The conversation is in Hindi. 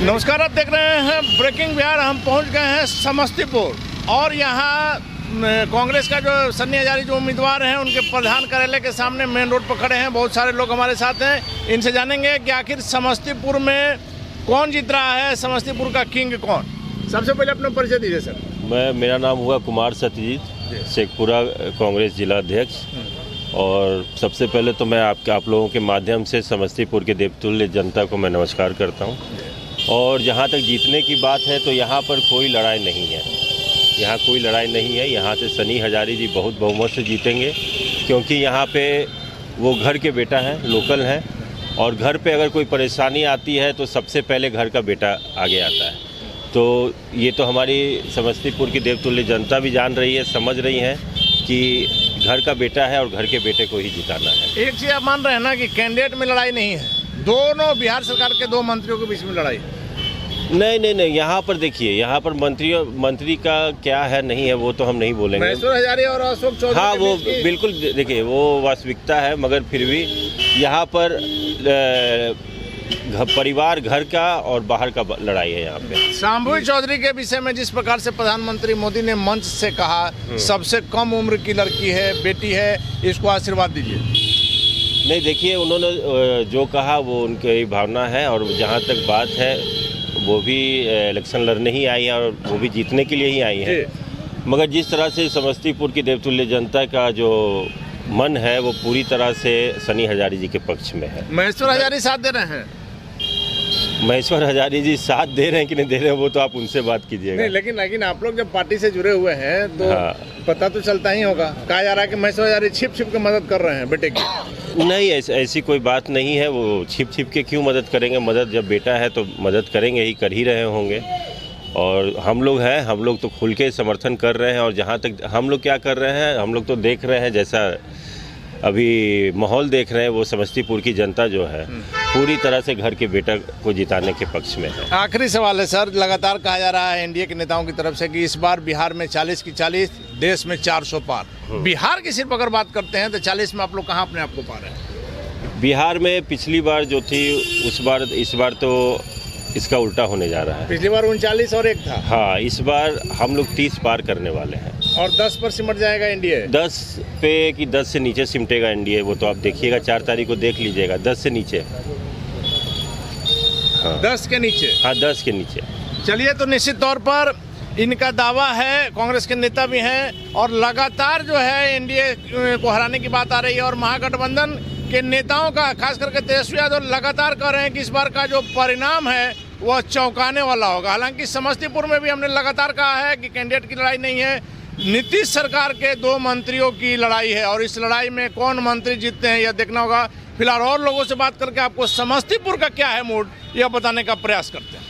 नमस्कार, आप देख रहे हैं ब्रेकिंग बिहार। हम पहुंच गए हैं समस्तीपुर और यहाँ कांग्रेस का जो सन्नी हजारी जो उम्मीदवार हैं उनके प्रधान कार्यालय के सामने मेन रोड पर खड़े हैं। बहुत सारे लोग हमारे साथ हैं, इनसे जानेंगे कि आखिर समस्तीपुर में कौन जीत रहा है, समस्तीपुर का किंग कौन। सबसे पहले अपना परिचय दीजिए सर। मेरा नाम हुआ कुमार सत्यजीत, शेखपुरा कांग्रेस जिला अध्यक्ष। और सबसे पहले तो मैं आप लोगों के माध्यम से समस्तीपुर के देवतुल्य जनता को मैं नमस्कार करता हूं। और जहां तक जीतने की बात है तो यहां पर कोई लड़ाई नहीं है, यहां कोई लड़ाई नहीं है। यहां से सन्नी हजारी जी बहुत बहुमत से जीतेंगे, क्योंकि यहां पे वो घर के बेटा हैं, लोकल हैं। और घर पे अगर कोई परेशानी आती है तो सबसे पहले घर का बेटा आगे आता है। तो ये तो हमारी समस्तीपुर की देवतुल्य जनता भी जान रही है, समझ रही है कि घर का बेटा है और घर के बेटे को ही जिताना है। एक चीज़ आप मान रहे हैं ना कि कैंडिडेट में लड़ाई नहीं है, दोनों बिहार सरकार के दो मंत्रियों के बीच में लड़ाई है। नहीं, यहाँ पर देखिए, यहाँ पर मंत्री का क्या है नहीं है वो तो हम नहीं बोलेंगे। महेश्वर हजारी और अशोक चौधरी, हाँ वो बिल्कुल देखिए वो वास्तविकता है, मगर फिर भी यहाँ पर परिवार घर का और बाहर का लड़ाई है। यहाँ पे शांभवी चौधरी के विषय में जिस प्रकार से प्रधानमंत्री मोदी ने मंच से कहा सबसे कम उम्र की लड़की है, बेटी है, इसको आशीर्वाद दीजिए। नहीं देखिए, उन्होंने जो कहा वो उनकी भावना है। और जहाँ तक बात है वो भी इलेक्शन लड़ने ही आई है और वो भी जीतने के लिए ही आई है। मगर जिस तरह से समस्तीपुर की देवतुल्य जनता का जो मन है वो पूरी तरह से सन्नी हजारी जी के पक्ष में है। महेश्वर हजारी साथ दे रहे हैं। महेश्वर हजारी जी साथ दे रहे हैं कि नहीं दे रहे हैं वो तो आप उनसे बात कीजिएगा। नहीं, लेकिन आप लोग जब पार्टी से जुड़े हुए हैं तो पता तो चलता ही होगा। कहा जा रहा है कि महेश्वर हजारी छिप के मदद कर रहे हैं बेटे की। नहीं, ऐसी कोई बात नहीं है। वो छिप के क्यों मदद करेंगे? मदद जब बेटा है तो मदद करेंगे ही, कर ही रहे होंगे। और हम लोग हैं, हम लोग तो खुल के समर्थन कर रहे हैं। और जहाँ तक हम लोग क्या कर रहे हैं, हम लोग तो देख रहे हैं जैसा अभी माहौल देख रहे हैं, वो समस्तीपुर की जनता जो है पूरी तरह से घर के बेटा को जिताने के पक्ष में है। आखिरी सवाल है सर, लगातार कहा जा रहा है एनडीए के नेताओं की तरफ से कि इस बार बिहार में 40 की 40, देश में 400 पार। बिहार की सिर्फ अगर बात करते हैं तो 40 में आप लोग कहाँ अपने आप को पा रहे हैं? बिहार में पिछली बार जो थी इस बार तो इसका उल्टा होने जा रहा है। पिछली बार 39 और 1 था। हाँ, इस बार हम लोग 30 पार करने वाले हैं। और 10 पर सिमट जाएगा एनडीए? 10 पे कि 10 से नीचे सिमटेगा एनडीए, वो तो आप देखिएगा, 4 तारीख को देख लीजिएगा। 10 से नीचे। हाँ 10 के नीचे? हाँ 10 के नीचे। चलिए, तो निश्चित तौर पर इनका दावा है, कांग्रेस के नेता भी हैं और लगातार जो है एनडीए को हराने की बात आ रही है। और महागठबंधन के नेताओं का, खास करके तेजस्वी यादव लगातार कह रहे हैं कि इस बार का जो परिणाम है वह चौंकाने वाला होगा। हालांकि समस्तीपुर में भी हमने लगातार कहा है कि कैंडिडेट की लड़ाई नहीं है, नीतीश सरकार के दो मंत्रियों की लड़ाई है। और इस लड़ाई में कौन मंत्री जीतते हैं यह देखना होगा। फिलहाल और लोगों से बात करके आपको समस्तीपुर का क्या है मूड यह बताने का प्रयास करते हैं।